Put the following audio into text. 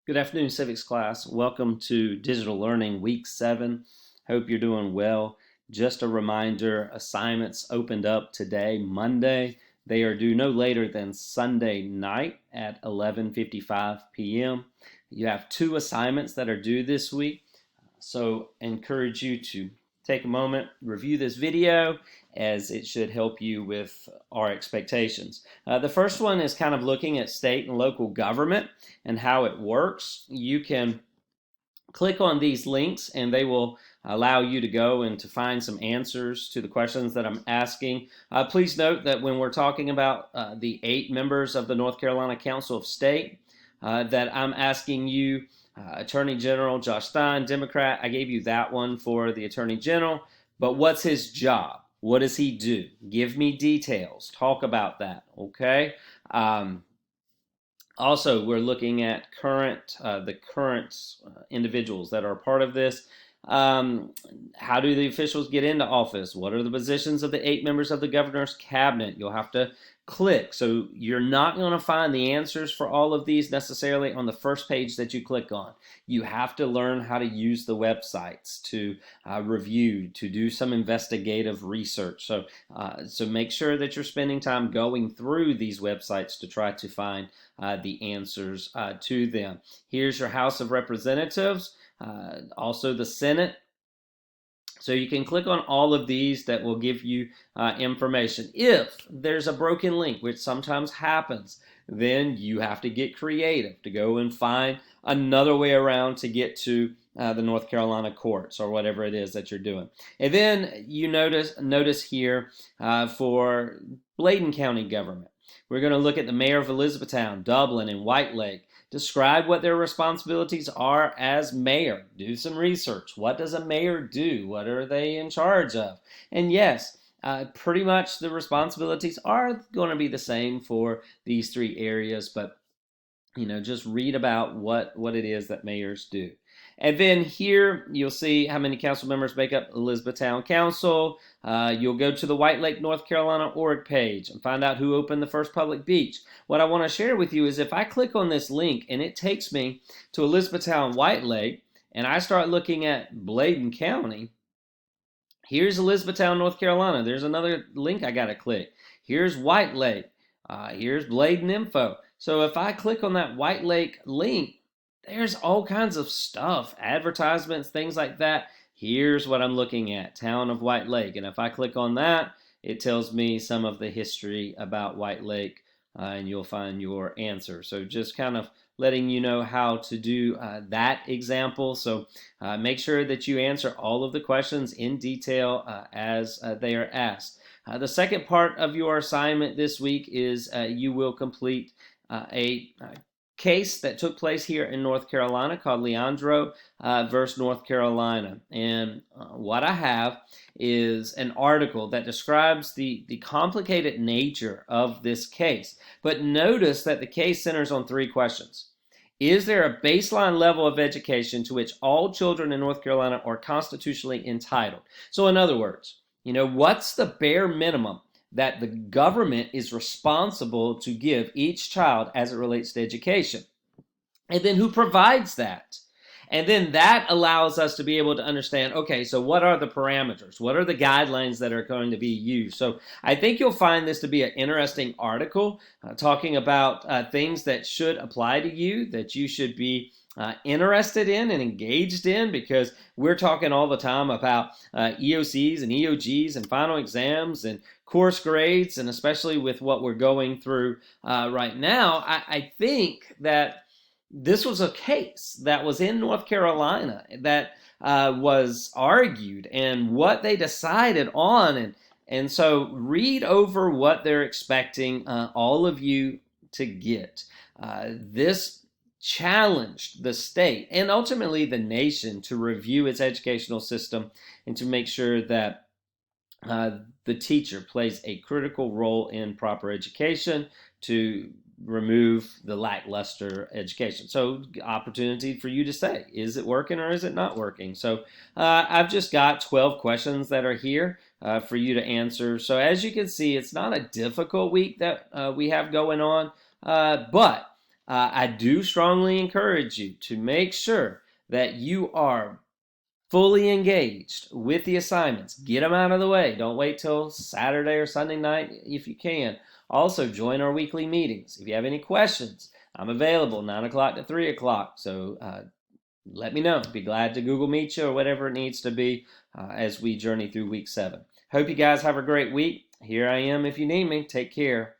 Good afternoon, Civics class. Welcome to Digital Learning Week 7. Hope you're doing well. Just a reminder, assignments opened up today, Monday. They are due no later than Sunday night at 11:55 p.m. You have 2 assignments that are due this week, so I encourage you to take a moment, review this video, as it should help you with our expectations. The first one is kind of looking at state and local government and how it works. You can click on these links and they will allow you to go and to find some answers to the questions that I'm asking. Please note that when we're talking about the 8 members of the North Carolina Council of State, that I'm asking you, Attorney General Josh Stein, Democrat, I gave you that one for the Attorney General, but what's his job? What does he do? Give me details. Talk about that, okay? Also, we're looking at the current individuals that are a part of this. How do the officials get into office? What are the positions of the 8 members of the governor's cabinet? You'll have to click. So you're not going to find the answers for all of these necessarily on the first page that you click on. You have to learn how to use the websites to review, to do some investigative research. So make sure that you're spending time going through these websites to try to find the answers to them. Here's your House of Representatives, also the Senate. So you can click on all of these that will give you information. If there's a broken link, which sometimes happens, then you have to get creative to go and find another way around to get to the North Carolina courts or whatever it is that you're doing. And then you notice here for Bladen County government, we're going to look at the mayor of Elizabethtown, Dublin, and White Lake. Describe what their responsibilities are as mayor. Do some research. What does a mayor do? What are they in charge of? And yes, pretty much the responsibilities are going to be the same for these 3 areas, but just read about what it is that mayors do. And then here you'll see how many council members make up Elizabethtown Council. You'll go to the White Lake, North Carolina org page and find out who opened the first public beach. What I want to share with you is if I click on this link and it takes me to Elizabethtown, White Lake, and I start looking at Bladen County, here's Elizabethtown, North Carolina. There's another link I got to click. Here's White Lake. Here's Bladen info. So if I click on that White Lake link, there's all kinds of stuff, advertisements, things like that. Here's what I'm looking at, Town of White Lake. And if I click on that, it tells me some of the history about White Lake, and you'll find your answer. So just kind of letting you know how to do that example. So make sure that you answer all of the questions in detail as they are asked. The second part of your assignment this week is you will complete a case that took place here in North Carolina called Leandro versus North Carolina. And what I have is an article that describes the complicated nature of this case. But notice that the case centers on 3 questions. Is there a baseline level of education to which all children in North Carolina are constitutionally entitled? So in other words, what's the bare minimum that the government is responsible to give each child as it relates to education? And then who provides that? And then that allows us to be able to understand, okay, so what are the parameters? What are the guidelines that are going to be used? So I think you'll find this to be an interesting article talking about things that should apply to you, that you should be interested in and engaged in, because we're talking all the time about EOCs and EOGs and final exams and course grades, and especially with what we're going through right now, I think that this was a case that was in North Carolina that was argued and what they decided on. And so read over what they're expecting all of you to get. This challenged the state and ultimately the nation to review its educational system and to make sure that the teacher plays a critical role in proper education to remove the lackluster education. So opportunity for you to say, is it working or is it not working? So I've just got 12 questions that are here for you to answer. So as you can see, it's not a difficult week that we have going on, but I do strongly encourage you to make sure that you are fully engaged with the assignments. Get them out of the way. Don't wait till Saturday or Sunday night if you can. Also, join our weekly meetings. If you have any questions, I'm available 9 o'clock to 3 o'clock. So let me know. Be glad to Google Meet you or whatever it needs to be as we journey through week 7. Hope you guys have a great week. Here I am if you need me. Take care.